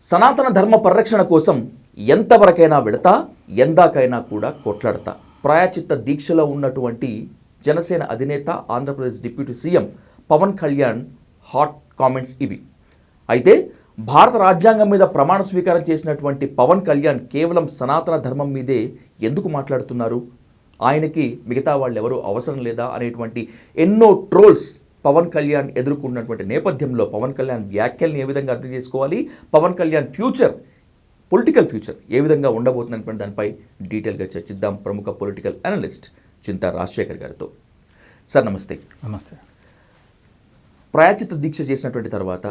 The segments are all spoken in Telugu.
సనాతన ధర్మ పరిరక్షణ కోసం ఎంతవరకైనా వెళతా, ఎందాకైనా కూడా కొట్లాడతా. ప్రాయచిత్త దీక్షలో ఉన్నటువంటి జనసేన అధినేత, Andhra Pradesh deputy CM Pawan Kalyan hot comments ఇవి. అయితే భారత రాజ్యాంగం మీద ప్రమాణ స్వీకారం చేసినటువంటి పవన్ కళ్యాణ్ కేవలం సనాతన ధర్మం మీదే ఎందుకు మాట్లాడుతున్నారు? ఆయనకి మిగతా వాళ్ళు ఎవరు అవసరం లేదా అనేటువంటి ఎన్నో ట్రోల్స్ పవన్ కళ్యాణ్ ఎదుర్కొన్నటువంటి నేపథ్యంలో పవన్ కళ్యాణ్ వ్యాఖ్యల్ని ఏ విధంగా అర్థం చేసుకోవాలి, Pavan Kalyan future, political future ఏ విధంగా ఉండబోతున్నటువంటి దానిపై డీటెయిల్గా చర్చిద్దాం ప్రముఖ పొలిటికల్ అనలిస్ట్ చింతా రాజశేఖర్ గారితో. సార్ నమస్తే. నమస్తే. ప్రాయచిత్త దీక్ష చేసినటువంటి తర్వాత,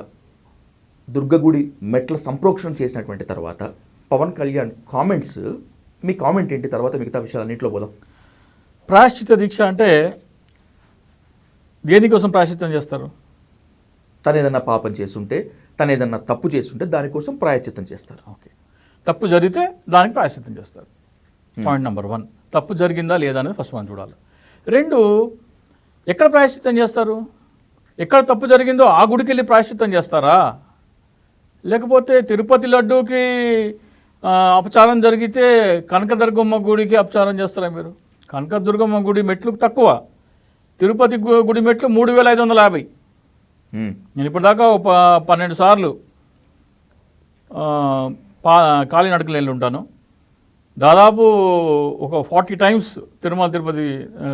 దుర్గగుడి మెట్ల సంప్రోక్షణ చేసినటువంటి తర్వాత పవన్ కళ్యాణ్ కామెంట్స్, మీ కామెంట్ ఏంటి? తర్వాత మిగతా విషయాలన్నింటిలో పోదాం. ప్రాయశ్చిత్త దీక్ష అంటే దేనికోసం ప్రాయశ్చిత్తం చేస్తారు? తను ఏదన్నా పాపం చేస్తుంటే, తను ఏదన్నా తప్పు చేస్తుంటే దానికోసం ప్రాయశ్చిత్తం చేస్తారు. ఓకే, తప్పు జరిగితే దానికి ప్రాయశ్చిత్తం చేస్తారు. పాయింట్ నెంబర్ 1, తప్పు జరిగిందా లేదా అనేది ఫస్ట్ మనం చూడాలి. 2, ఎక్కడ ప్రాయశ్చిత్తం చేస్తారు? ఎక్కడ తప్పు జరిగిందో ఆ గుడికి వెళ్ళి ప్రాయశ్చిత్తం చేస్తారా? లేకపోతే తిరుపతి లడ్డూకి అపచారం జరిగితే కనకదుర్గమ్మ గుడికి అపచారం చేస్తారా మీరు? కనకదుర్గమ్మ గుడి మెట్లు తక్కువ, తిరుపతి గుడి మెట్లు 3550. నేను ఇప్పటిదాకా 12 సార్లు కాలినడకలు వెళ్ళి ఉంటాను. దాదాపు ఒక 40 టైమ్స్ తిరుమల తిరుపతి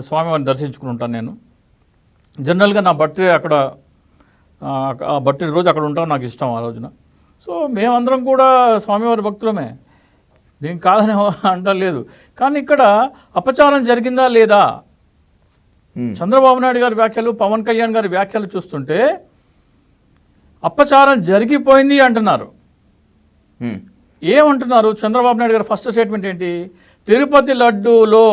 స్వామివారిని దర్శించుకుని ఉంటాను. నేను జనరల్గా నా బర్త్డే అక్కడ, ఆ బర్త్డే రోజు అక్కడ ఉంటాం, నాకు ఇష్టం ఆ రోజున. సో మేమందరం కూడా స్వామివారి భక్తులమే, దీనికి కాదని అంటలేదు. కానీ ఇక్కడ అపచారం జరిగిందా లేదా? చంద్రబాబు నాయుడు గారి వ్యాఖ్యలు, పవన్ కళ్యాణ్ గారి వ్యాఖ్యలు చూస్తుంటే అపచారం జరిగిపోయింది అంటున్నారు. ఏమంటున్నారు? చంద్రబాబు నాయుడు గారు ఫస్ట్ స్టేట్మెంట్ ఏంటి? తిరుపతి లడ్డూలో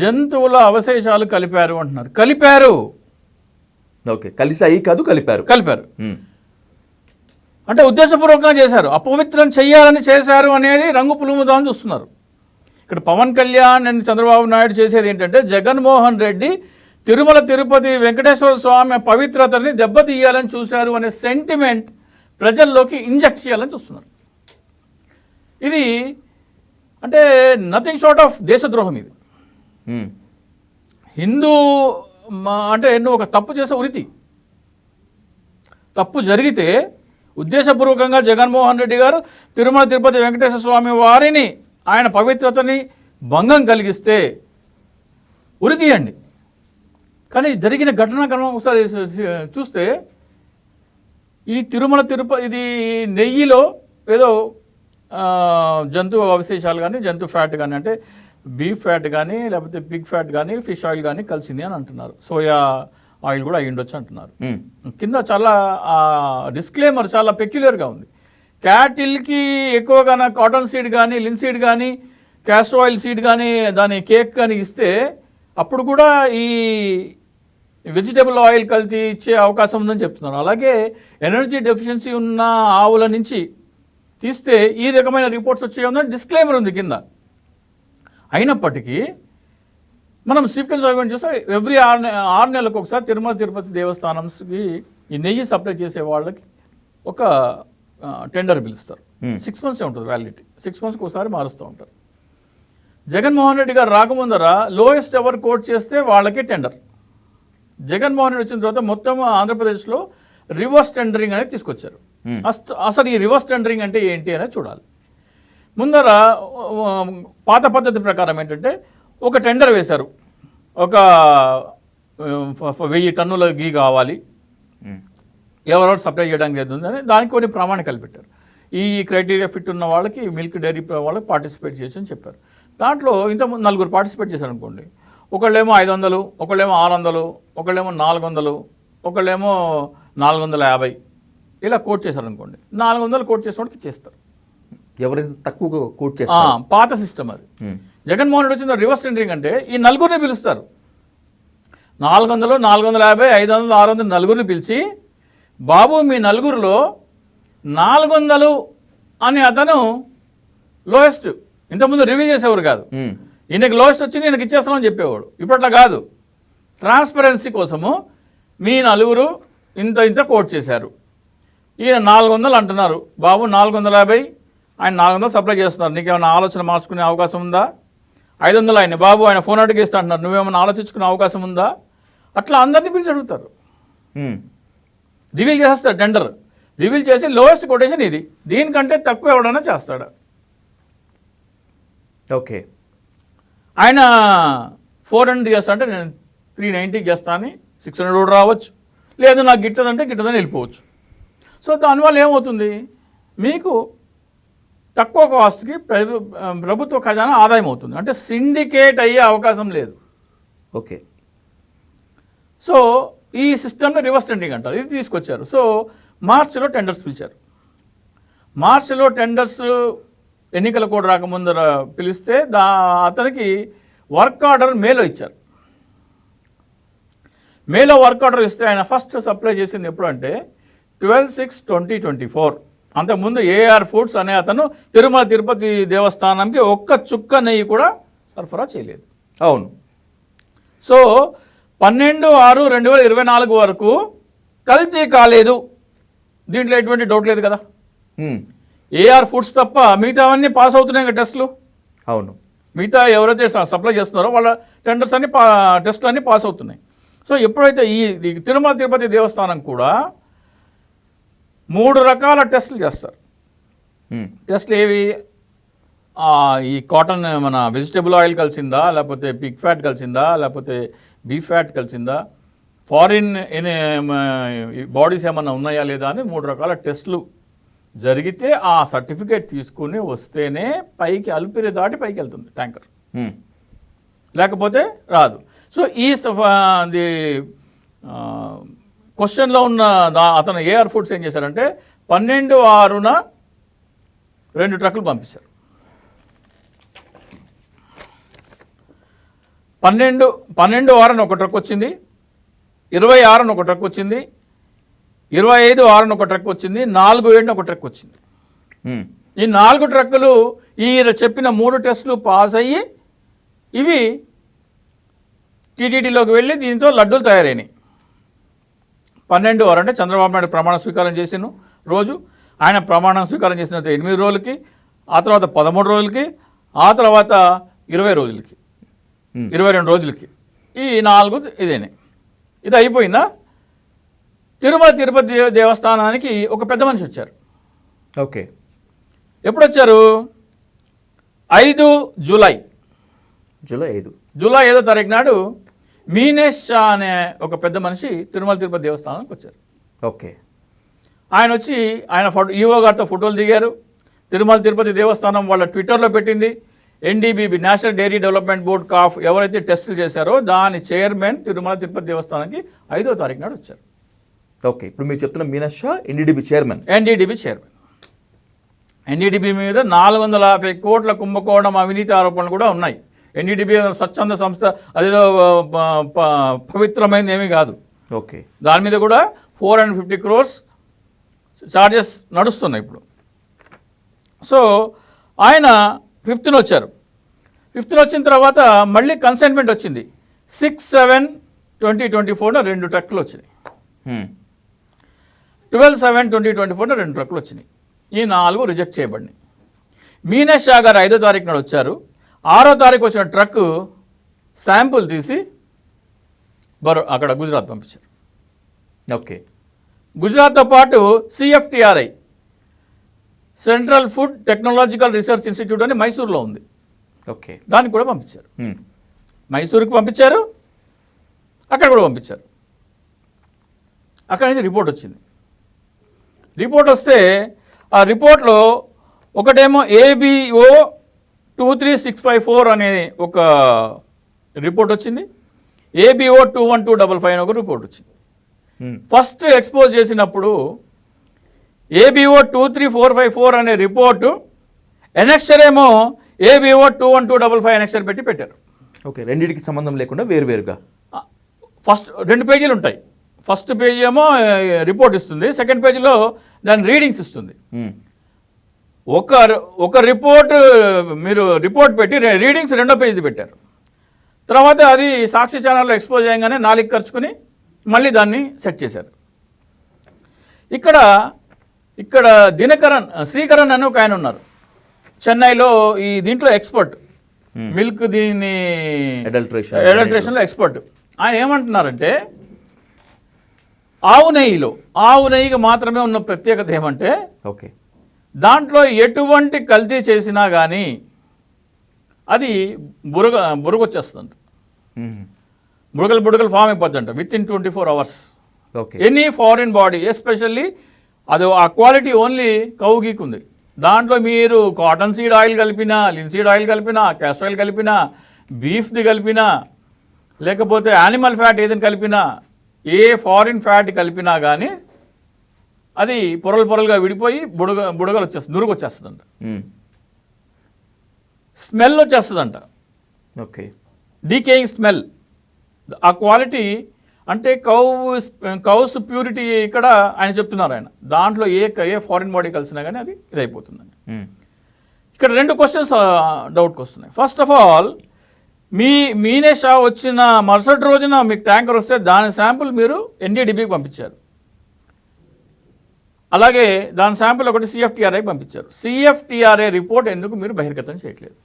జంతువుల అవశేషాలు కలిపారు అంటున్నారు. కలిపారు, ఓకే, కలిసాయి కాదు, కలిపారు. అంటే ఉద్దేశపూర్వకంగా చేశారు, అపవిత్రం చెయ్యాలని చేశారు అనేది రంగు పులుముదామని చూస్తున్నారు. ఇక్కడ పవన్ కళ్యాణ్ అండ్ చంద్రబాబు నాయుడు చేసేది ఏంటంటే, జగన్మోహన్ రెడ్డి తిరుమల తిరుపతి వెంకటేశ్వర స్వామి పవిత్రతని దెబ్బతీయాలని చూశారు అనే సెంటిమెంట్ ప్రజల్లోకి ఇంజెక్ట్ చేయాలని చూస్తున్నారు. ఇది అంటే నథింగ్ షార్ట్ ఆఫ్ దేశద్రోహం. ఇది హిందూ అంటే నువ్వు ఒక తప్పు చేసే ఉరితి. తప్పు జరిగితే ఉద్దేశపూర్వకంగా జగన్మోహన్ రెడ్డి గారు తిరుమల తిరుపతి వెంకటేశ్వర స్వామి వారిని, ఆయన పవిత్రతని భంగం కలిగిస్తే ఉరి తీయండి. కానీ జరిగిన ఘటనాక్రమం ఒకసారి చూస్తే, ఈ తిరుమల తిరుపతి ఇది నెయ్యిలో ఏదో జంతు అవశేషాలు కానీ, జంతు ఫ్యాట్ కానీ, అంటే బీఫ్ ఫ్యాట్ కానీ, లేకపోతే పిగ్ ఫ్యాట్ కానీ, ఫిష్ ఆయిల్ కానీ కలిసింది అని అంటున్నారు. సోయా ఆయిల్ కూడా అయ్యి ఉండొచ్చు అంటున్నారు. కింద చాలా డిస్క్లైమర్ చాలా పెక్యులర్గా ఉంది. క్యాటిల్కి ఎక్కువగా కాటన్ సీడ్ కానీ, లిన్సీడ్ కానీ, క్యాస్టర్ ఆయిల్ సీడ్ కానీ, దాని కేక్ కానీ ఇస్తే అప్పుడు కూడా ఈ వెజిటేబుల్ ఆయిల్ కల్తీ ఇచ్చే అవకాశం ఉందని చెప్తున్నారు. అలాగే ఎనర్జీ డెఫిషియన్సీ ఉన్న ఆవుల నుంచి తీస్తే ఈ రకమైన రిపోర్ట్స్ వచ్చే ఉందని డిస్క్లైమర్ ఉంది కింద. అయినప్పటికీ మనం సీక్వెన్స్ ఆఫ్ ఈవెంట్ చూస్తే ఎవ్రీ 6 నెలలకు ఒకసారి తిరుమల తిరుపతి దేవస్థానంకి ఈ నెయ్యి సప్లై చేసే వాళ్ళకి ఒక టెండర్ పిలుస్తారు. 6 months ఉంటుంది వ్యాలిడిటీ. 6 monthsకి ఒకసారి మారుస్తూ ఉంటారు. జగన్మోహన్ రెడ్డి గారు రాకముందర లోయెస్ట్ ఎవర్ కోట్ చేస్తే వాళ్ళకి టెండర్. జగన్మోహన్ రెడ్డి వచ్చిన తర్వాత మొత్తం ఆంధ్రప్రదేశ్లో రివర్స్ టెండరింగ్ అనేది తీసుకొచ్చారు. అసలు ఈ రివర్స్ టెండరింగ్ అంటే ఏంటి అనేది చూడాలి. ముందర పాత పద్ధతి ప్రకారం ఏంటంటే, ఒక టెండర్ వేశారు, ఒక 1000 టన్నుల గీ కావాలి, ఎవరెవరు సప్లై చేయడానికి లేదు అని దానికి కొన్ని ప్రామాణికాలు పెట్టారు. ఈ క్రైటీరియా ఫిట్ ఉన్న వాళ్ళకి, మిల్క్ డైరీ వాళ్ళకి పార్టిసిపేట్ చేయొచ్చు అని చెప్పారు. దాంట్లో ఇంత 4 పార్టిసిపేట్ చేశారు అనుకోండి. ఒకళ్ళేమో 500, ఒకళ్ళేమో 600, ఒకళ్ళేమో 400, ఒకళ్ళేమో 450 ఇలా కోట్ చేశారు అనుకోండి. 400 కోట్ చేసిన వాడికి చేస్తారు. ఎవరైతే తక్కువ కోట్ చేస్తారు, పాత సిస్టమ్ అది. జగన్మోహన్ రెడ్డి వచ్చిన రివర్స్ టెండరింగ్ అంటే ఈ నలుగురిని పిలుస్తారు. 400, 450, 500, 600 నలుగురిని పిలిచి, బాబు మీ నలుగురిలో 400 అని అతను లోయెస్ట్, ఇంతకుముందు రివ్యూ చేసేవారు కాదు, ఈయనకి లోయెస్ట్ వచ్చింది ఈయనకి ఇచ్చేస్తామని చెప్పేవాడు. ఇప్పట్లా కాదు, ట్రాన్స్పరెన్సీ కోసము మీ నలుగురు ఇంత ఇంత కోట్ చేశారు, ఈయన 400 అంటున్నారు, బాబు 450, ఆయన 400 సప్లై చేస్తున్నారు, నీకేమైనా ఆలోచన మార్చుకునే అవకాశం ఉందా? 500 ఆయన బాబు, ఆయన ఫోన్ అడిగి ఇస్తా అంటున్నారు, నువ్వేమైనా ఆలోచించుకునే అవకాశం ఉందా? అట్లా అందరినీ పిలిచి అడుగుతారు. రివీల్ చేస్తారు, టెండర్ రివీల్ చేసి లోయెస్ట్ కొటేషన్ ఇది, దీనికంటే తక్కువ ఎవడైనా చేస్తాడు. ఓకే, ఆయన 400 చేస్తా అంటే నేను 390 చేస్తా అని 600 కూడా రావచ్చు, లేదు నాకు గిట్టదంటే గిట్టదని వెళ్ళిపోవచ్చు. సో దానివల్ల ఏమవుతుంది, మీకు తక్కువ కాస్ట్కి ప్రభుత్వ ఖజానా ఆదాయం అవుతుంది, అంటే సిండికేట్ అయ్యే అవకాశం లేదు. ఓకే, సో ఈ సిస్టమ్ని రివర్స్ టెండరింగ్ అంటారు, ఇది తీసుకొచ్చారు. సో మార్చిలో టెండర్స్ పిలిచారు. మార్చిలో టెండర్స్ ఎన్నికల కోడ్ రాకముందు పిలిస్తే అతనికి వర్క్ ఆర్డర్ మేలో ఇచ్చారు. మేలో వర్క్ ఆర్డర్ ఇస్తే ఆయన ఫస్ట్ సప్లై చేసింది ఎప్పుడు అంటే 12/6/2024. అంతకుముందు ఏఆర్ ఫుడ్స్ అనే అతను తిరుమల తిరుపతి దేవస్థానంకి ఒక్క చుక్క నెయ్యి కూడా సరఫరా చేయలేదు. అవును. సో 12/6/2024 వరకు కల్తీ కాలేదు, దీంట్లో ఎటువంటి డౌట్ లేదు కదా. ఏఆర్ ఫుడ్స్ తప్ప మిగతావన్నీ పాస్ అవుతున్నాయి కదా టెస్టులు. అవును, మిగతా ఎవరైతే సప్లై చేస్తున్నారో వాళ్ళ టెండర్స్ అన్ని టెస్టులు అన్నీ పాస్ అవుతున్నాయి. సో ఎప్పుడైతే ఈ తిరుమల తిరుపతి దేవస్థానం కూడా 3 రకాల టెస్టులు చేస్తారు. టెస్టులు ఏవి, ఈ కాటన్ మన వెజిటబుల్ ఆయిల్ కలిసిందా, లేకపోతే పిగ్ ఫ్యాట్ కలిసిందా, లేకపోతే బీఫ్ ఫ్యాట్ కలిసిందా, ఫారిన్ బాడీస్ ఏమన్నా ఉన్నాయా లేదా అని 3 రకాల టెస్టులు జరిగితే ఆ సర్టిఫికేట్ తీసుకుని వస్తేనే పైకి అల్పిరి దాటి పైకి వెళ్తుంది ట్యాంకర్, లేకపోతే రాదు. సో ఈ క్వశ్చన్లో ఉన్న అతను ఏఆర్ ఫుడ్స్ ఏం చేశారంటే 12/6న 2 ట్రక్కులు పంపించారు. 12/6న ఒక ట్రక్ వచ్చింది, 26న ఒక ట్రక్ వచ్చింది, 25/6న ఒక ట్రక్ వచ్చింది, 4/7న ఒక ట్రక్ వచ్చింది. ఈ 4 ట్రక్కులు ఈ చెప్పిన 3 టెస్టులు పాస్ అయ్యి ఇవి టీటీడీలోకి వెళ్ళి దీంతో లడ్డూలు తయారైనాయి. 12/6 అంటే చంద్రబాబు నాయుడు ప్రమాణ స్వీకారం చేసిన రోజు, ఆయన ప్రమాణం స్వీకారం చేసిన 8 రోజులకి, ఆ తర్వాత 13 రోజులకి, ఆ తర్వాత 20 రోజులకి, 22 రోజులకి, ఈ 4 ఇదేనే. ఇది అయిపోయిందా? తిరుమల తిరుపతి దేవస్థానానికి ఒక పెద్ద మనిషి వచ్చారు. ఓకే, ఎప్పుడు వచ్చారు? 5 జూలై 5వ తారీఖు నాడు మీనేష్ షా అనే ఒక పెద్ద మనిషి తిరుమల తిరుపతి దేవస్థానానికి వచ్చారు. ఓకే, ఆయన వచ్చి ఆయన ఈవో గారితో ఫోటోలు దిగారు. తిరుమల తిరుపతి దేవస్థానం వాళ్ళ ట్విట్టర్లో పెట్టింది. NDDB national dairy development board calf ఎవరైతే టెస్టులు చేశారో దాని చైర్మన్ తిరుమల తిరుపతి దేవస్థానానికి 5వ తారీఖు నాడు వచ్చారు. ఓకే, ఇప్పుడు మీరు చెప్తున్న మీనాష్ షా ఎన్డీడీబీ చైర్మన్. ఎన్డీడీబీ మీద 450 కోట్ల కుంభకోణం అవినీతి ఆరోపణలు కూడా ఉన్నాయి. ఎన్డీడీబీ స్వచ్ఛంద సంస్థ, అదేదో పవిత్రమైనది ఏమీ కాదు. ఓకే, దాని మీద కూడా 450 crores ఛార్జెస్ నడుస్తున్నాయి ఇప్పుడు. సో ఆయన 5th వచ్చారు. 5th వచ్చిన తర్వాత మళ్ళీ కన్సైన్మెంట్ వచ్చింది. 6/7/2024 2 ట్రక్కులు వచ్చినాయి. 12/7/2024 2 ట్రక్కులు వచ్చినాయి. ఈ 4 రిజెక్ట్ చేయబడినాయి. మీనేష్ షా గారు 5వ తారీఖు నాడు వచ్చారు. 6వ తారీఖు వచ్చిన ట్రక్ శాంపుల్ తీసి అక్కడ గుజరాత్ పంపించారు. ఓకే, గుజరాత్తో పాటు CFTRI central food technological research institute అని మైసూర్లో ఉంది. ఓకే, దానికి కూడా పంపించారు. మైసూర్కి పంపించారు, అక్కడ కూడా పంపించారు. అక్కడి నుంచి రిపోర్ట్ వచ్చింది. రిపోర్ట్ వస్తే ఆ రిపోర్ట్లో ఒకటేమో ABO 23654 అనే ఒక రిపోర్ట్ వచ్చింది. ABO 21255 అనే ఒక రిపోర్ట్ వచ్చింది. ఫస్ట్ ఎక్స్పోజ్ చేసినప్పుడు ABO 23454 అనే రిపోర్టు ఎనెక్సర్ ఏమో ABO 21255 ఎనెక్సర్ పెట్టారు. ఓకే, రెండింటికి సంబంధం లేకుండా వేరువేరుగా ఫస్ట్ 2 పేజీలు ఉంటాయి. ఫస్ట్ పేజీ ఏమో రిపోర్ట్ ఇస్తుంది, సెకండ్ పేజీలో దాని రీడింగ్స్ ఇస్తుంది. ఒక రిపోర్ట్ మీరు రిపోర్ట్ పెట్టి రీడింగ్స్ 2వ పేజీ పెట్టారు. తర్వాత అది సాక్షి ఛానల్లో ఎక్స్పోజ్ చేయగానే 4 ఖర్చుకుని మళ్ళీ దాన్ని సెట్ చేశారు. ఇక్కడ ఇక్కడ శ్రీకరణ్ అని ఒక ఆయన ఉన్నారు చెన్నైలో, ఈ దీంట్లో ఎక్స్పర్ట్, మిల్క్ దీన్ని అడల్ట్రేషన్లో ఎక్స్పర్ట్. ఆయన ఏమంటున్నారంటే ఆవు నెయ్యికి మాత్రమే ఉన్న ప్రత్యేకత ఏమంటే ఓకే, దాంట్లో ఎటువంటి కల్తీ చేసినా కానీ అది బురగొచ్చేస్తుందంట, బుడగలు ఫామ్ అయిపోతుందంట within 24 hours. Okay, any foreign body especially అది ఆ క్వాలిటీ ఓన్లీ కౌ గీక్ ఉంది. దాంట్లో మీరు కాటన్ సీడ్ ఆయిల్ కలిపినా, లిన్సీడ్ ఆయిల్ కలిపినా, క్యాస్టర్ ఆయిల్ కలిపినా, బీఫ్ది కలిపినా, లేకపోతే యానిమల్ ఫ్యాట్ ఏదైనా కలిపినా, ఏ ఫారిన్ ఫ్యాట్ కలిపినా కానీ అది పొరలుగా విడిపోయి బుడగలు వచ్చేస్తుంది, నురుగు వచ్చేస్తుందంట, స్మెల్ వచ్చేస్తుందంట, ఓకే, డీకేయింగ్ స్మెల్. ఆ క్వాలిటీ అంటే కౌస్ ప్యూరిటీ ఇక్కడ ఆయన చెప్తున్నారు. ఆయన దాంట్లో ఏ ఫారిన్ బాడీ కలిసినా కానీ అది ఇదైపోతుందని. ఇక్కడ 2 క్వశ్చన్స్ డౌట్కి వస్తున్నాయి. ఫస్ట్ ఆఫ్ ఆల్, మీనే షా వచ్చిన మరుసటి రోజున మీకు ట్యాంకర్ వస్తే దాని శాంపుల్ మీరు ఎన్డీడీబీకి పంపించారు, అలాగే దాని శాంపుల్ ఒకటి సిఎఫ్టీఆర్ఐ పంపించారు. సిఎఫ్టీఆర్ఐ రిపోర్ట్ ఎందుకు మీరు బహిర్గతం చేయట్లేదు?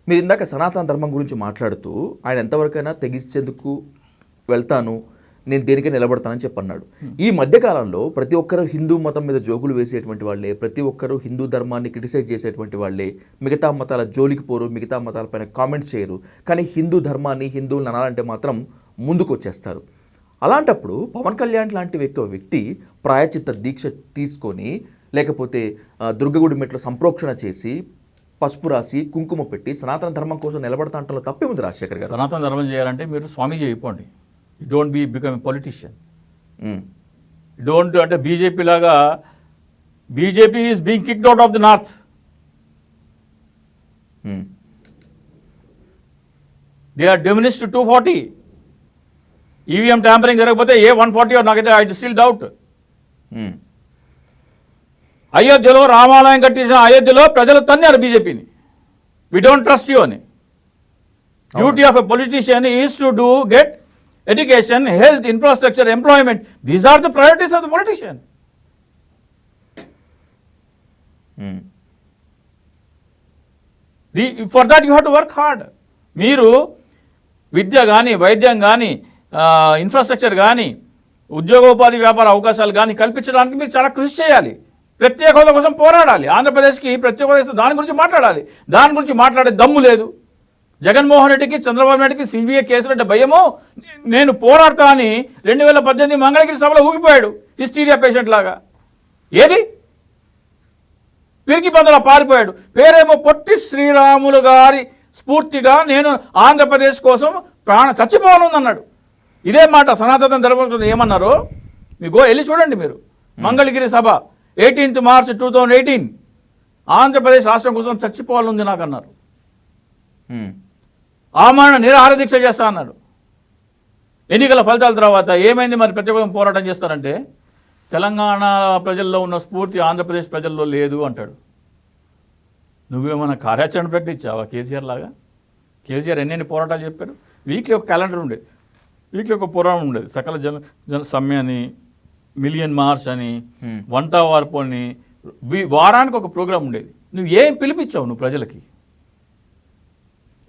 మీరు ఇందాక సనాతన ధర్మం గురించి మాట్లాడుతూ ఆయన ఎంతవరకైనా తెగించేందుకు వెళ్తాను, నేను దేనికే నిలబడతానని చెప్పన్నాడు. ఈ మధ్యకాలంలో ప్రతి ఒక్కరూ హిందూ మతం మీద జోకులు వేసేటువంటి వాళ్ళే, ప్రతి ఒక్కరూ హిందూ ధర్మాన్ని క్రిటిసైజ్ చేసేటువంటి వాళ్ళే, మిగతా మతాల జోలికి పోరు, మిగతా మతాలపైన కామెంట్స్ చేయరు, కానీ హిందూ ధర్మాన్ని, హిందువులను అనాలంటే మాత్రం ముందుకు వచ్చేస్తారు. అలాంటప్పుడు పవన్ కళ్యాణ్ లాంటి వ్యక్తి ప్రాయచిత్త దీక్ష తీసుకొని, లేకపోతే దుర్గగుడి మెట్లో సంప్రోక్షణ చేసి, పసుపు రాసి, కుంకుమ పెట్టి సనాతన ధర్మం కోసం నిలబడతా అంటలో తప్పే ఉంది రాజశేఖర్ గారు. సనాతన ధర్మం చేయాలంటే మీరు స్వామీజీ అయిపోండి. You don't become a politician. Don't అంటే బీజేపీ లాగా, BJP is being kicked out of the north. They are diminished 240. EVM tampering జరగకపోతే ఏ 140 నాకైతే ఐ స్టిల్ డౌట్. అయోధ్యలో రామాలయం కట్టించిన అయోధ్యలో ప్రజలు తన్నారు బీజేపీని, వి డోంట్ ట్రస్ట్ యూ అని. Duty of a politician is to get education, health, infrastructure, employment. These are the priorities of the politician. For that you have to work hard. మీరు విద్య కానీ, వైద్యం కానీ, ఇన్ఫ్రాస్ట్రక్చర్ కానీ, ఉద్యోగోపాధి వ్యాపార అవకాశాలు కానీ కల్పించడానికి మీరు చాలా కృషి చేయాలి. ప్రత్యేక హోదా కోసం పోరాడాలి. ఆంధ్రప్రదేశ్కి ప్రత్యేక హోదా, దాని గురించి మాట్లాడాలి. దాని గురించి మాట్లాడే దమ్ము లేదు జగన్మోహన్ రెడ్డికి, చంద్రబాబు నాయుడికి. సిబిఐ కేసులు అంటే భయమో, నేను పోరాడతా అని 2018 మంగళగిరి సభలో ఊగిపోయాడు హిస్టీరియా పేషెంట్ లాగా. ఏది పిరికి పందలా పారిపోయాడు. పేరేమో పొట్టి శ్రీరాములు గారి స్ఫూర్తిగా నేను ఆంధ్రప్రదేశ్ కోసం చచ్చిపోవాలన్నాడు. ఇదే మాట సనాతన ధర్మం ఏమన్నారో మీకు వెళ్ళి చూడండి మీరు. మంగళగిరి సభ 18 March 2018, ఆంధ్రప్రదేశ్ రాష్ట్రం కోసం చచ్చిపోవాలనుంది నాకు అన్నారు. ఆమరణ నిరాహార దీక్ష చేస్తా అన్నాడు. ఎన్నికల ఫలితాల తర్వాత ఏమైంది మరి? ప్రత్యేక పోరాటం చేస్తారంటే తెలంగాణ ప్రజల్లో ఉన్న స్ఫూర్తి ఆంధ్రప్రదేశ్ ప్రజల్లో లేదు అంటాడు. నువ్వేమన్నా కార్యాచరణ పెట్టించావా కేసీఆర్ లాగా? కేసీఆర్ ఎన్నెన్ని పోరాటాలు చెప్పారు. వీక్లీ ఒక క్యాలెండర్ ఉండేది, వీక్లీ ఒక పురాణం ఉండేది. సకల జన సమ్మె అని, మిలియన్ మార్చ్ అని, వంట వార్పు అని, వారానికి ఒక ప్రోగ్రాం ఉండేది. నువ్వు ఏం పిలిపించావు నువ్వు ప్రజలకి?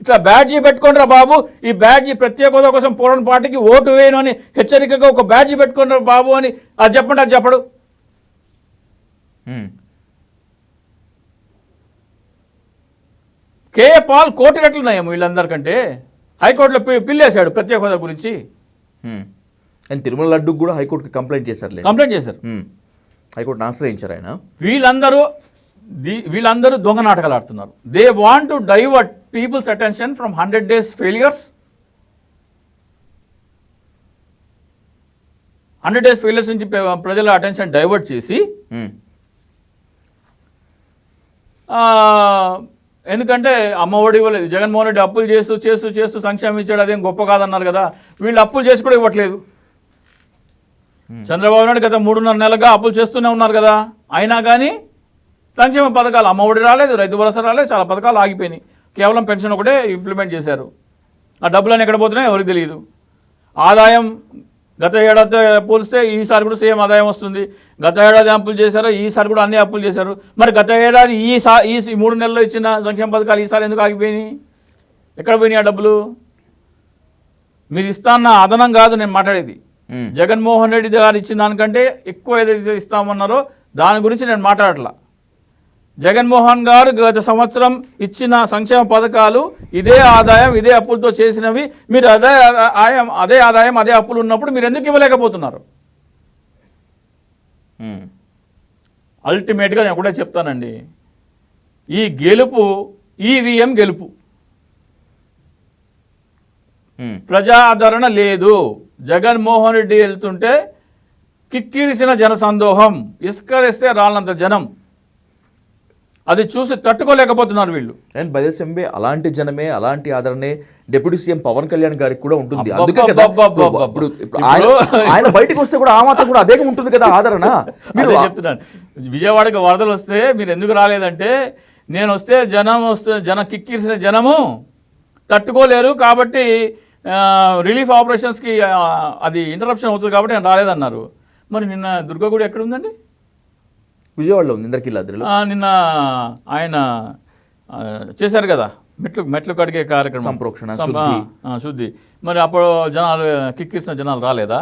ఇట్లా బ్యాడ్జీ పెట్టుకోండిరా బాబు, ఈ బ్యాడ్జీ ప్రత్యేక హోదా కోసం పోరాటం పార్టీకి ఓటు వేయను అని హెచ్చరికగా ఒక బ్యాడ్జీ పెట్టుకోండిరా బాబు అని అది చెప్పండి. అది చెప్పడు. కేఏ పాల్ కోర్టు కట్లున్నాయేమో వీళ్ళందరికంటే. హైకోర్టులో పిల్లేశాడు ప్రత్యేక హోదా గురించి. అండ్ తిరుమల లడ్డుకు కూడా హైకోర్టుకి కంప్లైంట్ చేశారు. హైకోర్టును ఆశ్రయించారు ఆయన. వీళ్ళందరూ దొంగ నాటకాలు ఆడుతున్నారు. They want to divert peoples attention from 100 days failures. 100 days failures నుంచి ప్రజల అటెన్షన్ డైవర్ట్ చేసి, ఎందుకంటే అమ్మఒడి వల్ల జగన్మోహన్ రెడ్డి అప్పులు చేస్తూ సంక్షేమం ఇచ్చాడు, అదేం గొప్ప కాదన్నారు కదా. వీళ్ళు అప్పులు చేసి కూడా ఇవ్వట్లేదు. చంద్రబాబు నాయుడు గత 3.5 నెలలుగా అప్పులు చేస్తూనే ఉన్నారు కదా. అయినా కానీ సంక్షేమ పథకాలు, అమ్మఒడి రాలేదు, రైతు భరోసా రాలేదు, చాలా పథకాలు ఆగిపోయినాయి. కేవలం పెన్షన్ ఒకటే ఇంప్లిమెంట్ చేశారు. ఆ డబ్బులన్నీ ఎక్కడ పోతున్నాయో ఎవరికి తెలియదు. ఆదాయం గత ఏడాది పోలిస్తే ఈసారి కూడా సేమ్ ఆదాయం వస్తుంది. గత ఏడాది అప్పులు చేశారు, ఈసారి కూడా అన్ని అప్పులు చేశారు. మరి గత ఏడాది ఈ 3 నెలల్లో ఇచ్చిన సంక్షేమ పథకాలు ఈసారి ఎందుకు ఆగిపోయినాయి? ఎక్కడ పోయినాయి ఆ డబ్బులు? మీరు ఇస్తాన్న అదనం కాదు నేను మాట్లాడేది. జగన్మోహన్ రెడ్డి గారు ఇచ్చిన దానికంటే ఎక్కువ ఏదైతే ఇస్తామన్నారో దాని గురించి నేను మాట్లాడట్లా. జగన్మోహన్ గారు గత సంవత్సరం ఇచ్చిన సంక్షేమ పథకాలు ఇదే ఆదాయం ఇదే అప్పులతో చేసినవి. మీరు అదే ఆదాయం అదే అప్పులు ఉన్నప్పుడు మీరు ఎందుకు ఇవ్వలేకపోతున్నారు? అల్టిమేట్గా నేను ఒకటే చెప్తానండి, ఈ గెలుపు ఈవీఎం గెలుపు. ప్రజాదరణ లేదు. జగన్మోహన్ రెడ్డి వెళ్తుంటే కిక్కిరిసిన జనసందోహం, ఇసుకరిస్తే రాళ్ళంత జనం. అది చూసి తట్టుకోలేకపోతున్నారు వీళ్ళు. అండ్ బై ద సేమ్ వే అలాంటి జనమే అలాంటి ఆదరణే డిప్యూటీ సీఎం పవన్ కళ్యాణ్ గారికి కూడా ఉంటుంది. అందుకే కదా ఇప్పుడు ఆయన బయటకు వస్తే కూడా ఆ మాత్రం కూడా అదే ఉంటుంది కదా ఆదరణ. మీరు చెప్తున్నాను, విజయవాడకి వరదలు వస్తే మీరు ఎందుకు రాలేదంటే, నేను వస్తే జనం కిక్కిరిసిన జనము తట్టుకోలేరు కాబట్టి రిలీఫ్ ఆపరేషన్స్కి అది ఇంటరప్షన్ అవుతుంది కాబట్టి నేను రాలేదన్నారు. మరి నిన్న దుర్గగుడి ఎక్కడ ఉందండి? విజయవాడలో ఉంది, ఇంద్రకీలాద్రిలో. నిన్న ఆయన చేశారు కదా మెట్లు కడిగే కార్యక్రమం, సంప్రోక్షణ శుద్ధి. మరి అప్పుడు జనాలు కిక్కిరిసిన జనాలు రాలేదా?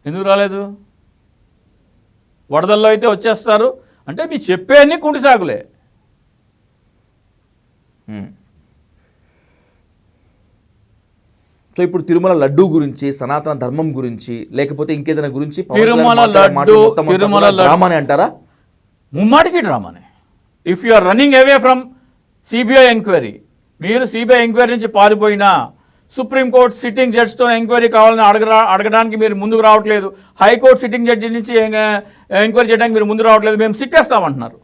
ఎందుకు రాలేదు? వరదల్లో అయితే వచ్చేస్తారు అంటే మీ చెప్పేయన్నీ కుంటి సాగులే. సో ఇప్పుడు తిరుమల లడ్డు గురించి, సనాతన ధర్మం గురించి, లేకపోతే ఇంకేదైనా గురించి తిరుమల డ్రామానే అంటారా? ముమ్మాటికి డ్రామానే. If you are running away from CBI enquiry, మీరు సిబిఐ ఎంక్వైరీ నుంచి పారిపోయినా, సుప్రీంకోర్టు సిట్టింగ్ జడ్జితో ఎంక్వైరీ కావాలని అడగడానికి మీరు ముందుకు రావట్లేదు, హైకోర్టు సిట్టింగ్ జడ్జి నుంచి ఎంక్వైరీ చేయడానికి మీరు ముందు రావట్లేదు, మేము సిట్టేస్తామంటున్నారు.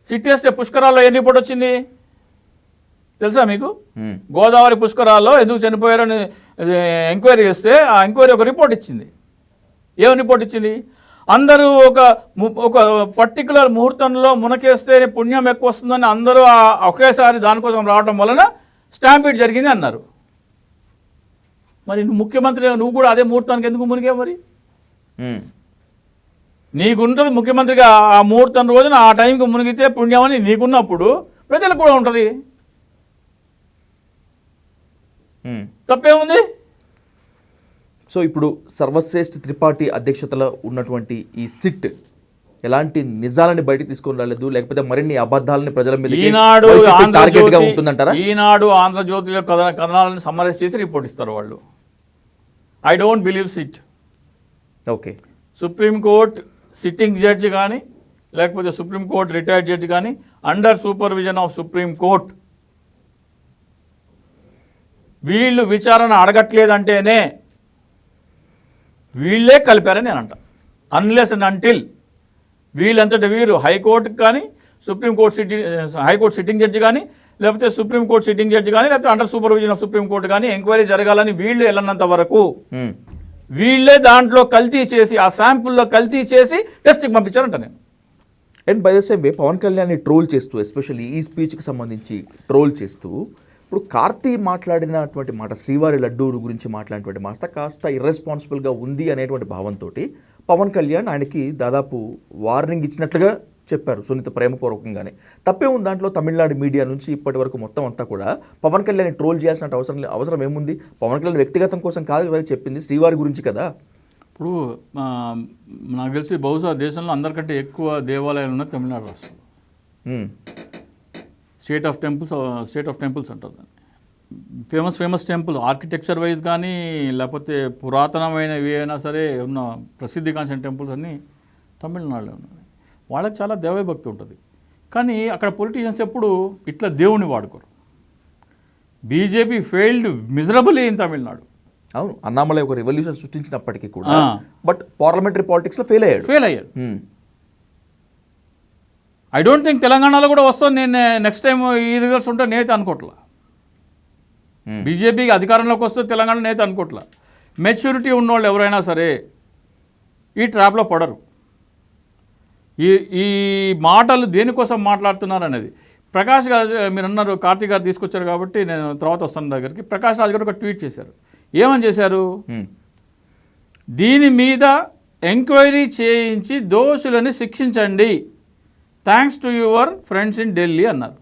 సిట్టేస్తే పుష్కరాల్లో ఎన్ని రిపోర్ట్ వచ్చింది తెలుసా మీకు? గోదావరి పుష్కరాల్లో ఎందుకు చనిపోయారని ఎంక్వైరీ చేస్తే ఆ ఎంక్వైరీ ఒక రిపోర్ట్ ఇచ్చింది. ఏం రిపోర్ట్ ఇచ్చింది? అందరూ ఒక పర్టికులర్ ముహూర్తంలో మునకేస్తే పుణ్యం ఎక్కువ వస్తుందని అందరూ ఒకేసారి దానికోసం రావడం వలన స్టాంపీడ్ జరిగింది అన్నారు. మరి ముఖ్యమంత్రి నువ్వు కూడా అదే ముహూర్తానికి ఎందుకు మునిగావు? మరి నీకుంటుంది ముఖ్యమంత్రిగా ఆ ముహూర్తం రోజున ఆ టైంకి మునిగితే పుణ్యం అని నీకున్నప్పుడు ప్రజలకు కూడా ఉంటుంది. తప్పేముంది? సో ఇప్పుడు సర్వశ్రేష్ఠ త్రిపాఠి అధ్యక్షతలో ఉన్నటువంటి ఈ సిట్ ఎలాంటి నిజాలని బయటకు తీసుకొని రాలేదు, లేకపోతే మరిన్ని అబద్ధాలని ప్రజల మీద ఉంటుందంటారా? ఈనాడు ఆంధ్రజ్యోతిలో కథనాలను సమ్మరైజ్ చేసి రిపోర్ట్ ఇస్తారు వాళ్ళు. I don't believe SIT. Okay, supreme court sitting judge కానీ లేకపోతే సుప్రీంకోర్టు రిటైర్డ్ జడ్జి కానీ అండర్ సూపర్విజన్ ఆఫ్ సుప్రీంకోర్టు వీళ్ళు విచారణ అడగట్లేదంటేనే వీళ్ళే కలిపారని నేను అంట. అన్లెస్ అండ్ అంటిల్ వీళ్ళంతటి వీరు హైకోర్టుకి కానీ హైకోర్టు సిట్టింగ్ జడ్జి కానీ లేకపోతే సుప్రీంకోర్టు సిట్టింగ్ జడ్జి కానీ లేకపోతే అండర్ సూపర్విజన్ ఆఫ్ సుప్రీంకోర్టు కానీ ఎంక్వైరీ జరగాలని వీళ్ళు వెళ్ళినంత వరకు వీళ్ళే దాంట్లో కల్తీ చేసి ఆ శాంపుల్లో కల్తీ చేసి టెస్ట్కి పంపించారంట నేను. And by the same way Pawan కళ్యాణ్ని ట్రోల్ చేస్తూ, ఎస్పెషల్లీ ఈ స్పీచ్కి సంబంధించి ట్రోల్ చేస్తూ, ఇప్పుడు కార్తీ మాట్లాడినటువంటి మాట, శ్రీవారి లడ్డూ గురించి మాట్లాడినటువంటి మాట కాస్త ఇర్రెస్పాన్సిబుల్గా ఉంది అనేటువంటి భావంతో పవన్ కళ్యాణ్ ఆయనకి దాదాపు వార్నింగ్ ఇచ్చినట్లుగా చెప్పారు, సునీత ప్రేమపూర్వకంగానే. తప్పే ఉంది దాంట్లో. తమిళనాడు మీడియా నుంచి ఇప్పటి వరకు మొత్తం అంతా కూడా పవన్ కళ్యాణ్ ట్రోల్ చేయాల్సిన అవసరం ఏముంది? పవన్ కళ్యాణ్ వ్యక్తిగతం కోసం కాదు కదా చెప్పింది, శ్రీవారి గురించి కదా. ఇప్పుడు నాకు తెలిసి బహుశా దేశంలో అందరికంటే ఎక్కువ దేవాలయాలు ఉన్నాయి తమిళనాడు రాష్ట్రంలో. స్టేట్ ఆఫ్ టెంపుల్స్ అంటారు దాన్ని. ఫేమస్ టెంపుల్ ఆర్కిటెక్చర్ వైజ్ కానీ లేకపోతే పురాతనమైనవి అయినా సరే ఉన్న ప్రసిద్ధిగాంచిన టెంపుల్స్ అన్నీ తమిళనాడులో ఉన్నాయి. వాళ్ళకి చాలా దైవభక్తి ఉంటుంది. కానీ అక్కడ పొలిటీషియన్స్ ఎప్పుడు ఇట్లా దేవుణ్ణి వాడుకోరు. BJP failed miserably in Tamil Nadu. అవును, అన్నామలై ఒక రెవల్యూషన్ సృష్టించినప్పటికీ కూడా బట్ పార్లమెంటరీ పాలిటిక్స్లో ఫెయిల్ అయ్యాడు. ఐ డోంట్ థింక్ తెలంగాణలో కూడా వస్తుంది. నేను నెక్స్ట్ టైం ఈ రిజల్ట్స్ ఉంటే నేనైతే అనుకోవట్లా. బీజేపీకి అధికారంలోకి వస్తే తెలంగాణ నేనైతే అనుకోవట్లా. మెచ్యూరిటీ ఉన్నవాళ్ళు ఎవరైనా సరే ఈ ట్రాప్లో పడరు. ఈ మాటలు దేనికోసం మాట్లాడుతున్నారు అనేది ప్రకాష్ రాజు మీరు అన్నారు కార్తీక్ గారు తీసుకొచ్చారు కాబట్టి నేను తర్వాత వస్తాను దగ్గరికి. ప్రకాష్ రాజు గారు ఒక ట్వీట్ చేశారు. ఏమని చేశారు? దీని మీద ఎంక్వైరీ చేయించి దోషులని శిక్షించండి, thanks to your friends in Delhi అన్నారు.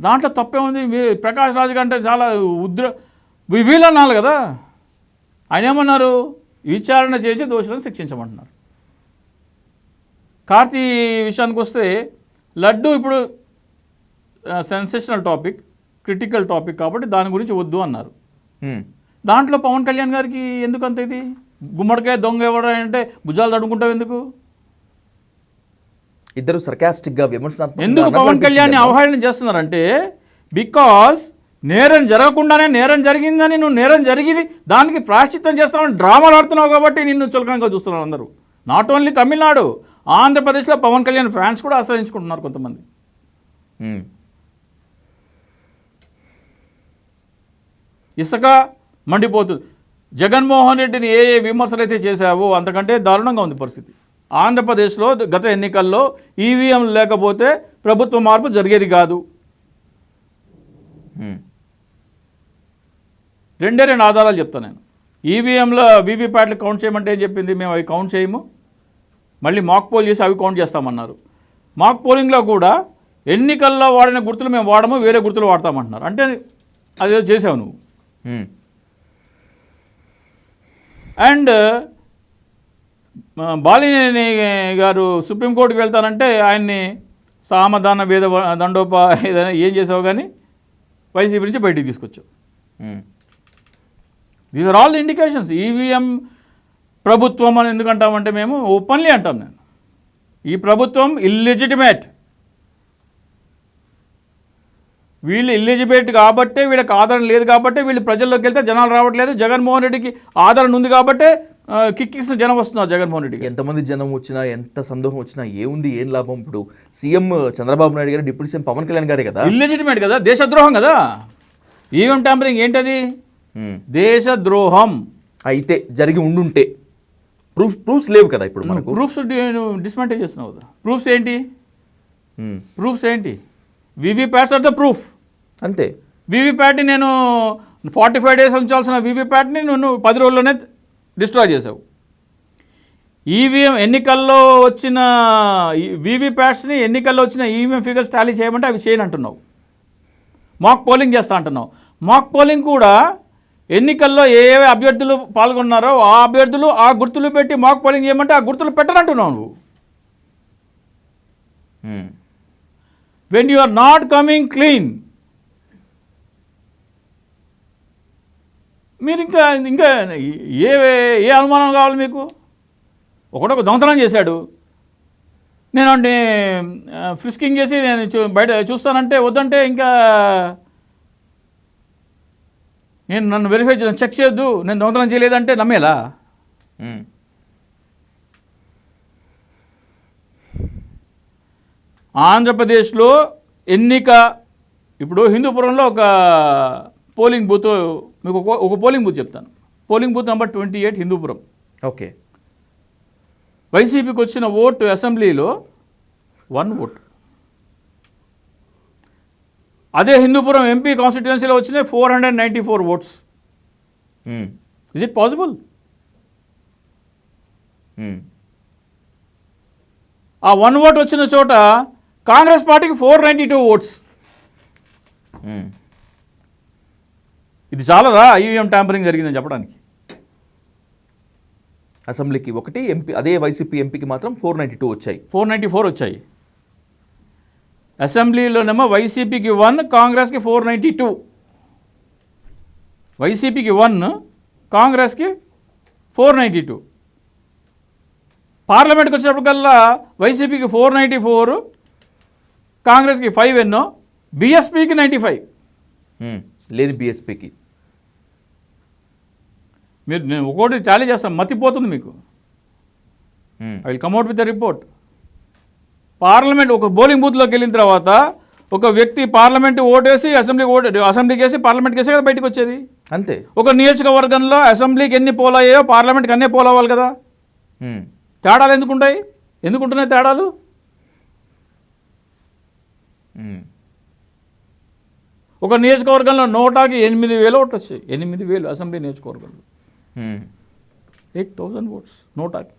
దాంట్లో తప్పే ఉంది. ప్రకాష్ రాజు గారు అంటే చాలా వీళ్ళు అన్నారు కదా. ఆయన ఏమన్నారు? విచారణ చేసి దోషులను శిక్షించమంటున్నారు. కార్తీ విషయానికి వస్తే లడ్డు ఇప్పుడు సెన్సేషనల్ టాపిక్, క్రిటికల్ టాపిక్ కాబట్టి దాని గురించి వద్దు అన్నారు. దాంట్లో పవన్ కళ్యాణ్ గారికి ఎందుకు అంత ఇది? గుమ్మడికాయ దొంగ ఎవరంటే భుజాలు తడుముకుంటావు ఎందుకు? ఇద్దరు సర్కాస్టిక్గా విమర్శనాత్మకంగా ఎందుకు పవన్ కళ్యాణ్ని అవహేళన చేస్తున్నారంటే, బికాస్ నేరం జరగకుండానే నేరం జరిగిందని, నువ్వు నేరం జరిగింది దానికి ప్రాశ్చిత్తం చేస్తామని డ్రామాలు ఆడుతున్నావు కాబట్టి నిన్ను చులకనగా చూస్తున్నారు అందరూ. నాట్ ఓన్లీ తమిళనాడు, ఆంధ్రప్రదేశ్లో పవన్ కళ్యాణ్ ఫ్యాన్స్ కూడా ఆశ్రయించుకుంటున్నారు కొంతమంది. ఇసుక మండిపోతుంది. జగన్మోహన్ రెడ్డిని ఏ విమర్శలు అయితే చేశావో అంతకంటే దారుణంగా ఉంది పరిస్థితి. ఆంధ్రప్రదేశ్లో గత ఎన్నికల్లో ఈవీఎంలు లేకపోతే ప్రభుత్వ మార్పు జరిగేది కాదు. రెండు ఆధారాలు చెప్తాను నేను. ఈవీఎంలో వీవీప్యాట్లు కౌంట్ చేయమంటే ఏం చెప్పింది? మేము అవి కౌంట్ చేయము, మళ్ళీ మాక్ పోల్ చేసి అవి కౌంట్ చేస్తామన్నారు. మాక్ పోలింగ్లో కూడా ఎన్నికల్లో వాడిన గుర్తులు మేము వాడము, వేరే గుర్తులు వాడతామంటున్నారు. అంటే అదేదో చేసావు నువ్వు. అండ్ బాలినేని గారు సుప్రీంకోర్టుకి వెళ్తానంటే ఆయన్ని సామధాన వేద దండోప ఏదైనా ఏం చేసావు కానీ వైసీపీ నుంచి బయటికి తీసుకొచ్చావు. These are all indications. EVM ప్రభుత్వం అని ఎందుకంటామంటే మేము ఓపెన్లీ అంటాం. నేను ఈ ప్రభుత్వం ఇల్లిజిటిమేట్, వీళ్ళు ఇల్లిజిబేట్ కాబట్టే, వీళ్ళకి ఆదరణ లేదు కాబట్టే వీళ్ళు ప్రజల్లోకి వెళ్తే జనాలు రావట్లేదు. జగన్మోహన్ రెడ్డికి ఆదరణ ఉంది కాబట్టే కిక్కిసిన జనం వస్తున్నారు జగన్మోహన్ రెడ్డికి. ఎంతమంది జనం వచ్చినా, ఎంత సందేహం వచ్చినా ఏముంది, ఏం లాభం? ఇప్పుడు సీఎం చంద్రబాబు నాయుడు గారు, డిప్యూటీ సీఎం పవన్ కళ్యాణ్ గారే కదా. ఇల్లిజిటిమేట్ కదా, దేశద్రోహం కదా. ఈవీఎం ట్యాంపరింగ్ ఏంటది? దేశద్రోహం. అయితే జరిగి ఉండుంటే ప్రూఫ్స్ లేవు కదా ఇప్పుడు మనకు. ప్రూఫ్స్ డిస్మెంటేజ్ చేస్తున్నావు కదా. ప్రూఫ్స్ ఏంటి? VVPATs are the proof. అంతే. వీవీప్యాట్ని నేను 45 days ఉంచాల్సిన వీవీప్యాట్ని నువ్వు 10 రోజుల్లోనే డిస్ట్రాయ్ చేసావు. ఈవీఎం ఎన్నికల్లో వచ్చిన వీవీప్యాట్స్ని, ఎన్నికల్లో వచ్చిన ఈవీఎం ఫిగర్స్ టాలీ చేయమంటే అవి చేయనంటున్నావు. మాక్ పోలింగ్ చేస్తా అంటున్నావు. మాక్ పోలింగ్ కూడా ఎన్నికల్లో ఏ అభ్యర్థులు పాల్గొన్నారో ఆ అభ్యర్థులు ఆ గుర్తులు పెట్టి మాక్ పోలింగ్ చేయమంటే ఆ గుర్తులు పెట్టనంటున్నావు నువ్వు. When you are not coming clean, మీరు ఇంకా ఏ అనుమానం కావాలి మీకు? ఒకడొక దొంగతనం చేశాడు, నేను అంటే ఫ్రిస్కింగ్ చేసి నేను బయట చూస్తానంటే వద్దంటే ఇంకా నన్ను వెరిఫై చెక్ చేయొద్దు, నేను దొంగతనం చేయలేదంటే నమ్మేలా? ఆంధ్రప్రదేశ్లో ఎన్నిక ఇప్పుడు హిందూపురంలో ఒక పోలింగ్ బూత్, మీకు ఒక పోలింగ్ బూత్ చెప్తాను. Polling booth number 28 Hindupur. Okay. వైసీపీకి వచ్చిన ఓటు అసెంబ్లీలో 1 ఓటు. అదే హిందూపురం ఎంపీ కాన్స్టిట్యుయెన్సీలో వచ్చినాయి 494 ఓట్స్. Is it possible? ఆ 1 ఓట్ వచ్చిన చోట కాంగ్రెస్ పార్టీకి 492 ఓట్స్. ఇది చాలదా ఈవీఎం ట్యాంపరింగ్ జరిగిందని చెప్పడానికి? అసెంబ్లీకి 1, ఎంపీ అదే వైసీపీ ఎంపీకి మాత్రం 492 వచ్చాయి. 494 వచ్చాయి. అసెంబ్లీలోనేమో వైసీపీకి 1, కాంగ్రెస్కి 492. వైసీపీకి 1, కాంగ్రెస్కి 492. పార్లమెంట్కి వచ్చేటప్పటికల్లా వైసీపీకి 494, కాంగ్రెస్కి 5 ఎన్నో, బీఎస్పీకి 95. లేదు బీఎస్పీకి. మీరు నేను ఒకటి టాలీ చేస్తాను, మతిపోతుంది మీకు. I will come out with the report. Parliament ఒక పోలింగ్ బూత్లోకి వెళ్ళిన తర్వాత ఒక వ్యక్తి పార్లమెంట్ ఓటేసి అసెంబ్లీకి వేసి పార్లమెంట్కి వేసే కదా బయటకు వచ్చేది. అంతే. ఒక నియోజకవర్గంలో అసెంబ్లీకి ఎన్ని పోల్ అయ్యాయో పార్లమెంట్కి అన్నీ పోల్ అవ్వాలి కదా. తేడాలు ఎందుకుంటాయి? ఎందుకుంటున్నాయి తేడాలు? ఒక నియోజకవర్గంలో నోటాకి 8,000 ఓట్లు వచ్చాయి. 8,000 అసెంబ్లీ నియోజకవర్గంలో 8,000 ఓట్స్ నోటాకి.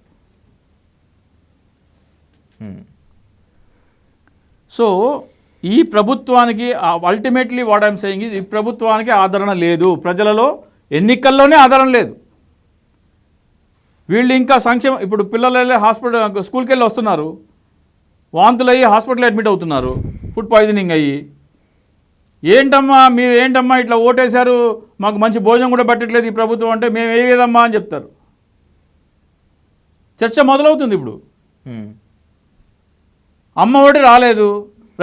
సో ఈ ప్రభుత్వానికి అల్టిమేట్లీ వాట్ ఐఎమ్ సేయింగ్ ఈ ప్రభుత్వానికి ఆదరణ లేదు, ప్రజలలో ఎన్నికల్లోనే ఆదరణ లేదు. వీళ్ళు ఇంకా సంక్షేమ ఇప్పుడు పిల్లలు వెళ్ళి హాస్పిటల్ స్కూల్కి వెళ్ళి వస్తున్నారు, వాంతులు అయ్యి హాస్పిటల్ అడ్మిట్ అవుతున్నారు, ఫుడ్ పాయిజనింగ్ అయ్యి. మీరు ఏంటమ్మా ఇట్లా ఓటేశారు, మాకు మంచి భోజనం కూడా పెట్టట్లేదు ఈ ప్రభుత్వం అంటే మేము వేయలేదమ్మా అని చెప్తారు. చర్చ మొదలవుతుంది. ఇప్పుడు అమ్మ ఒడి రాలేదు,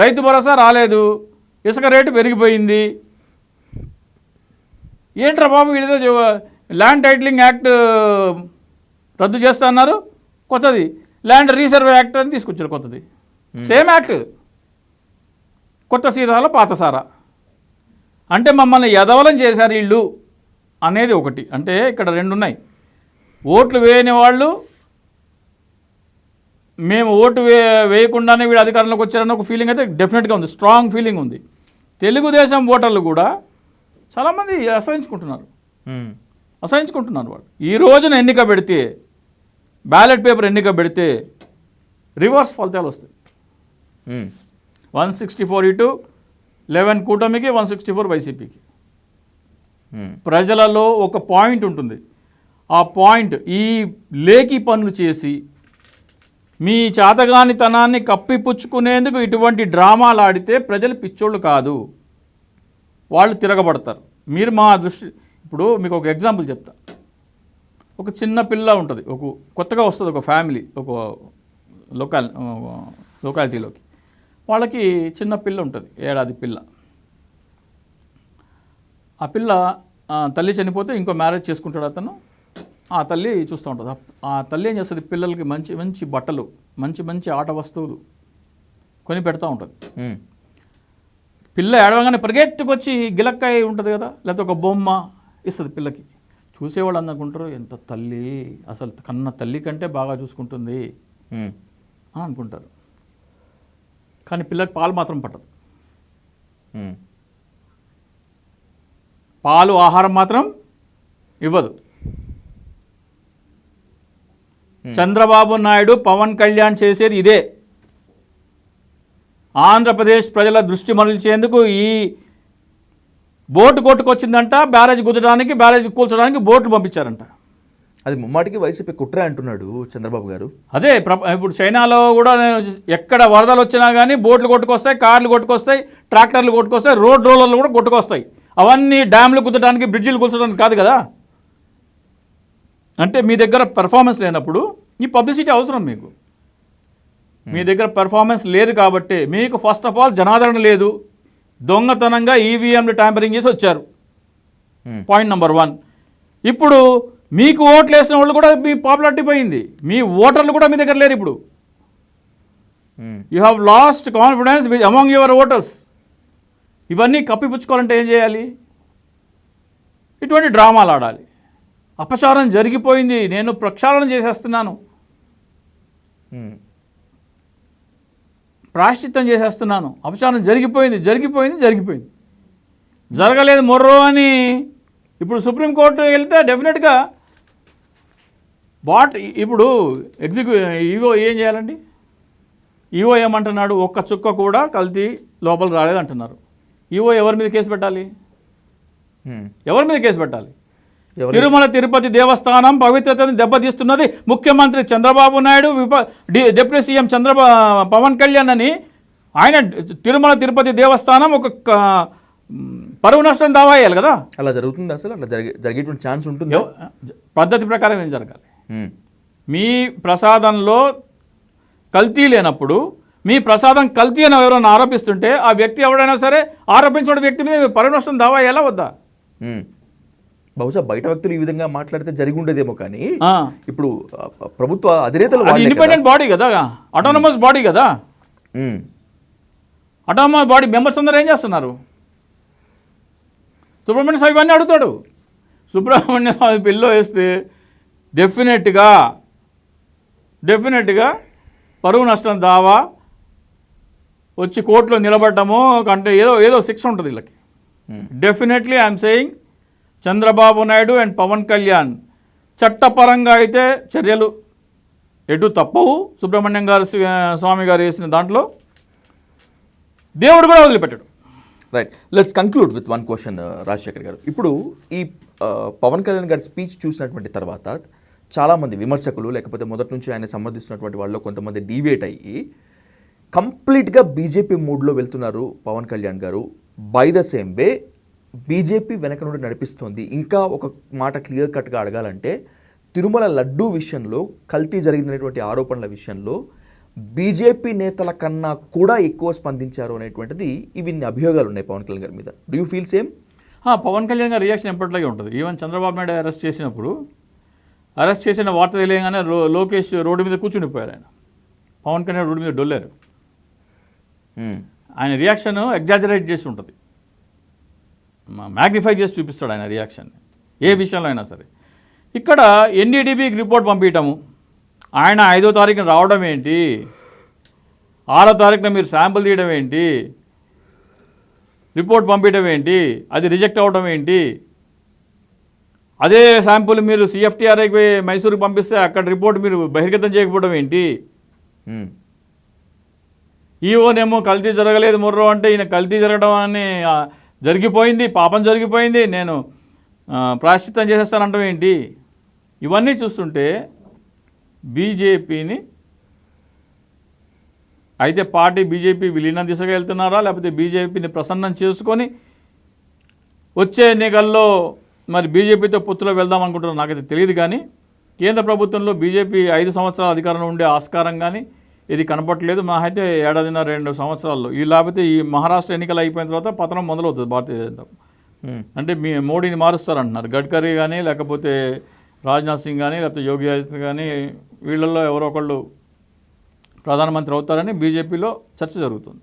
రైతు భరోసా రాలేదు, ఇసుక రేటు పెరిగిపోయింది. ఏంట్రా బాబు వీళ్ళతో ల్యాండ్ టైటిలింగ్ యాక్ట్ రద్దు చేస్తా అన్నారు, కొత్తది ల్యాండ్ రీసర్వే యాక్ట్ అని తీసుకొచ్చారు కొత్తది. సేమ్ యాక్ట్, కొత్త సీసాల పాత సారా. అంటే మమ్మల్ని యదవలం చేశారు వీళ్ళు అనేది ఒకటి. అంటే ఇక్కడ రెండు ఉన్నాయి. ఓట్లు వేయని వాళ్ళు మేము ఓటు వేయకుండానే వీళ్ళు అధికారంలోకి వచ్చారన్న ఒక ఫీలింగ్ అయితే డెఫినెట్గా ఉంది, స్ట్రాంగ్ ఫీలింగ్ ఉంది. తెలుగుదేశం ఓటర్లు కూడా చాలామంది అసహించుకుంటున్నారు వాళ్ళు. ఈ రోజున ఎన్నిక పెడితే, బ్యాలెట్ పేపర్ ఎన్నిక పెడితే రివర్స్ ఫలితాలు వస్తాయి. 164 ఇటు 11 కూటమికి, 164 వైసీపీకి. ప్రజలలో ఒక పాయింట్ ఉంటుంది. ఆ పాయింట్ ఈ లేఖి పనులు చేసి మీ చేతగానితనాన్ని కప్పిపుచ్చుకునేందుకు ఇటువంటి డ్రామాలు ఆడితే ప్రజలు పిచ్చోళ్ళు కాదు, వాళ్ళు తిరగబడతారు. మీరు మా దృష్టి ఇప్పుడు మీకు ఒక ఎగ్జాంపుల్ చెప్తా. ఒక చిన్న పిల్ల ఉంటుంది, కొత్తగా వస్తుంది ఒక ఫ్యామిలీ, ఒక లొకాలిటీలోకి. వాళ్ళకి చిన్న పిల్ల ఉంటుంది, 1 ఏడాది పిల్ల. ఆ పిల్ల తల్లి చనిపోతే ఇంకో మ్యారేజ్ చేసుకుంటాడు అతను. ఆ తల్లి చూస్తూ ఉంటుంది. ఆ తల్లి ఏం చేస్తుంది, పిల్లలకి మంచి మంచి బట్టలు, మంచి మంచి ఆట వస్తువులు కొని పెడతా ఉంటుంది. పిల్ల ఏడవగానే పరిగెత్తుకొచ్చి గిలక్కాయ ఉంటుంది కదా, లేకపోతే ఒక బొమ్మ ఇస్తుంది పిల్లకి. చూసేవాళ్ళు అనుకుంటారు, ఎంత తల్లి, అసలు కన్న తల్లి కంటే బాగా చూసుకుంటుంది అనుకుంటారు. కానీ పిల్లకి పాలు మాత్రం పట్టదు. పాలు ఆహారం మాత్రం ఇవ్వదు. చంద్రబాబు నాయుడు, పవన్ కళ్యాణ్ చేసేది ఇదే. ఆంధ్రప్రదేశ్ ప్రజల దృష్టి మరల్చేందుకు ఈ బోటు కొట్టుకొచ్చిందంట, బ్యారేజ్ గుద్దడానికి, బ్యారేజ్ కూల్చడానికి బోట్లు పంపించారంట. అది ముమ్మాటికి వైసీపీ కుట్రే అంటున్నాడు చంద్రబాబు గారు. అదే ఇప్పుడు చైనాలో కూడా ఎక్కడ వరదలు వచ్చినా కానీ బోట్లు కొట్టుకొస్తాయి, కార్లు కొట్టుకొస్తాయి, ట్రాక్టర్లు కొట్టుకొస్తాయి, రోడ్ రోలర్లు కూడా కొట్టుకొస్తాయి. అవన్నీ డ్యామ్లు కుదడానికి, బ్రిడ్జిలు కూల్చడానికి కాదు కదా. అంటే మీ దగ్గర పెర్ఫార్మెన్స్ లేనప్పుడు ఈ పబ్లిసిటీ అవసరం మీకు. మీ దగ్గర పెర్ఫార్మెన్స్ లేదు కాబట్టి మీకు ఫస్ట్ ఆఫ్ ఆల్ జనాదరణ లేదు. దొంగతనంగా ఈవీఎంలు ట్యాంపరింగ్ చేసి వచ్చారు, పాయింట్ నెంబర్ 1. ఇప్పుడు మీకు ఓట్లు వేసిన వాళ్ళు కూడా మీ పాపులారిటీ పోయింది, మీ ఓటర్లు కూడా మీ దగ్గర లేరు. ఇప్పుడు you have lost confidence among your voters. ఇవన్నీ కప్పిపుచ్చుకోవాలంటే ఏం చేయాలి? ఇటువంటి డ్రామాలు ఆడాలి. అపచారం జరిగిపోయింది, నేను ప్రక్షాళన చేసేస్తున్నాను, ప్రాయశ్చిత్తం చేసేస్తున్నాను, అపచారం జరిగిపోయింది, జరగలేదు మొర్రో అని ఇప్పుడు సుప్రీంకోర్టు వెళ్తే డెఫినెట్గా ఇప్పుడు ఈవో ఏం చేయాలండి? ఈవో ఏమంటున్నాడు, ఒక్క చుక్క కూడా కల్తీ లోపల రాలేదంటున్నారు. ఈవో ఎవరి మీద కేసు పెట్టాలి? తిరుమల తిరుపతి దేవస్థానం పవిత్రతను దెబ్బతీస్తున్నది ముఖ్యమంత్రి చంద్రబాబు నాయుడు, డిప్యూటీ సీఎం పవన్ కళ్యాణ్ అని. ఆయన తిరుమల తిరుపతి దేవస్థానం ఒక పరువు నష్టం దావా వేయాలి కదా. అలా జరుగుతుంది? అసలు అలా జరిగేటువంటి ఛాన్స్ ఉంటుంది? పద్ధతి ప్రకారం ఏం జరగాలి? మీ ప్రసాదంలో కల్తీ లేనప్పుడు, మీ ప్రసాదం కల్తీ అని ఎవరైనా ఆరోపిస్తుంటే ఆ వ్యక్తి ఎవరైనా సరే ఆరోపించిన వ్యక్తి మీద పరువు నష్టం దావా వేయాలా వద్దా? బహుశా బయట వ్యక్తులు ఈ విధంగా మాట్లాడితే జరిగి ఉండేదేమో, కానీ ఇప్పుడు ప్రభుత్వ అధినేతలు ఇండిపెండెంట్ బాడీ కదా, ఆటోనమస్ బాడీ కదా. ఆటోనమస్ బాడీ మెంబర్స్ అందరూ ఏం చేస్తున్నారు? సుబ్రహ్మణ్య స్వామి ఇవన్నీ అడుగుతాడు. సుబ్రహ్మణ్య స్వామి బిల్లో వేస్తే డెఫినెట్గా పరువు నష్టం దావా వచ్చి కోర్టులో నిలబడ్డమో అంటే ఏదో ఏదో శిక్ష ఉంటుంది వీళ్ళకి. Definitely I'm saying Chandrababu Naidu and Pawan Kalyan చట్టపరంగా అయితే చర్యలు ఎటు తప్పవు. సుబ్రహ్మణ్యం గారు స్వామి గారు వేసిన దాంట్లో దేవుడు కూడా వదిలిపెట్టాడు. Right, let's conclude with one question Rajasekhar garu. ఇప్పుడు ఈ పవన్ కళ్యాణ్ గారి స్పీచ్ చూసినటువంటి తర్వాత చాలామంది విమర్శకులు లేకపోతే మొదటి నుంచి ఆయన సమర్థిస్తున్నటువంటి వాళ్ళు కొంతమంది డీవియేట్ అయ్యి కంప్లీట్గా బీజేపీ మూడ్లో వెళ్తున్నారు పవన్ కళ్యాణ్ గారు. By the same way BJP వెనక నుండి నడిపిస్తోంది. ఇంకా ఒక మాట క్లియర్ కట్గా అడగాలంటే తిరుమల లడ్డూ విషయంలో కల్తీ జరిగినటువంటి ఆరోపణల విషయంలో బీజేపీ నేతల కన్నా కూడా ఎక్కువ స్పందించారు అనేటువంటిది ఇన్ని అభియోగాలు ఉన్నాయి పవన్ కళ్యాణ్ గారి మీద. Do you feel same? Pawan Kalyan గారి రియాక్షన్ ఎప్పటిలాగే ఉంటుంది. ఈవెన్ చంద్రబాబు నాయుడు అరెస్ట్ చేసినప్పుడు అరెస్ట్ చేసిన వార్త తెలియగానే లోకేష్ రోడ్డు మీద కూర్చునిపోయారు. ఆయన పవన్ కళ్యాణ్ రోడ్డు మీద డొల్లారు. ఆయన రియాక్షన్ ఎగ్జాజరేట్ చేసి ఉంటుంది, మ్యాగ్నిఫై చేసి చూపిస్తాడు ఆయన రియాక్షన్ ఏ విషయంలో అయినా సరే. ఇక్కడ ఎన్డీడీబీకి రిపోర్ట్ పంపించటము, ఆయన 5వ తారీఖున రావడం ఏంటి, 6వ తారీఖున మీరు శాంపుల్ తీయడం ఏంటి, రిపోర్ట్ పంపించడం ఏంటి, అది రిజెక్ట్ అవ్వడం ఏంటి, అదే శాంపుల్ మీరు సిఎఫ్టీఆర్ఐకి మైసూరుకి పంపిస్తే అక్కడ రిపోర్ట్ మీరు బహిర్గతం చేయకపోవడం ఏంటి, ఈవోనేమో కల్తీ జరగలేదు మొర్రో అంటే ఈయన కల్తీ జరగడం అని జరిగిపోయింది, పాపం జరిగిపోయింది, నేను ప్రాయశ్చిత్తం చేసేస్తానంటాం ఏంటి. ఇవన్నీ చూస్తుంటే బీజేపీని అయితే పార్టీ బీజేపీ విలీన దిశగా వెళ్తున్నారా లేకపోతే బీజేపీని ప్రసన్నం చేసుకొని వచ్చే ఎన్నికల్లో మరి బీజేపీతో పొత్తులో వెళ్దాం అనుకుంటున్నారు నాకైతే తెలియదు. కానీ కేంద్ర ప్రభుత్వంలో బీజేపీ 5 సంవత్సరాల అధికారంలో ఉండే ఆస్కారం కానీ ఇది కనపట్లేదు. మా అయితే 1.5-2 సంవత్సరాల్లో ఈ లేకపోతే ఈ మహారాష్ట్ర ఎన్నికలు అయిపోయిన తర్వాత పతనం మొదలవుతుంది భారతీయ జనతా. అంటే మోడీని మారుస్తారంటున్నారు. గడ్కరీ కానీ లేకపోతే రాజ్నాథ్ సింగ్ కానీ లేకపోతే యోగి ఆదిత్యనాథ్ కానీ వీళ్ళల్లో ఎవరో ఒకళ్ళు ప్రధానమంత్రి అవుతారని బీజేపీలో చర్చ జరుగుతుంది.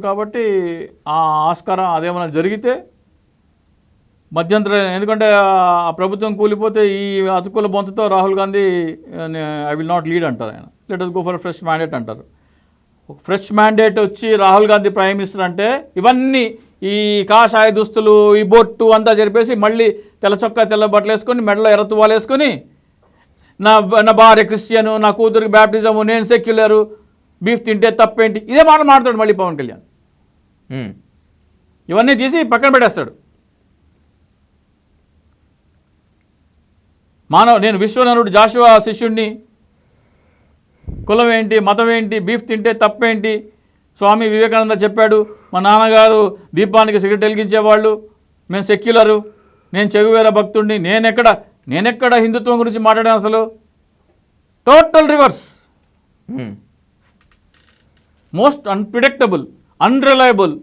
కాబట్టి ఆ ఆస్కారం అదేమైనా జరిగితే మధ్యంతర, ఎందుకంటే ఆ ప్రభుత్వం కూలిపోతే ఈ అతుకుల బొంతతో Rahul Gandhi I will not lead అంటారు. ఆయన let us go for fresh mandate అంటారు. ఫ్రెష్ మ్యాండేట్ వచ్చి రాహుల్ గాంధీ ప్రైమ్ మినిస్టర్ అంటే ఇవన్నీ ఈ కాషాయ దుస్తులు ఈ బొట్టు అంతా జరిపేసి మళ్ళీ తెల్ల చొక్కా తెల్ల బట్టలు వేసుకొని మెడలో ఎర్ర తువ్వాలు వేసుకొని నా భార్య క్రిస్టియను, నా కూతురికి బ్యాప్టిజము, నేను సెక్యులరు, బీఫ్ తింటే తప్పేంటి, ఇదే మాటలు మాట్లాడతాడు మళ్ళీ పవన్ కళ్యాణ్. ఇవన్నీ తీసి పక్కన పెట్టేస్తాడు. నేను విశ్వనరుడు జాషువా శిష్యుడిని, కులం ఏంటి, మతం ఏంటి, బీఫ్ తింటే తప్పేంటి, స్వామి వివేకానంద చెప్పాడు, మా నాన్నగారు దీపానికి సిగరెట్ వెలిగించేవాళ్ళు, మేము సెక్యులరు, నేను చెగువేర భక్తుడిని, నేనెక్కడ హిందుత్వం గురించి మాట్లాడాను అసలు. Total reverse, most unpredictable, unreliable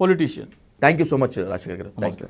politician. Thank you so much Rajasekhar గారు. నమస్తే.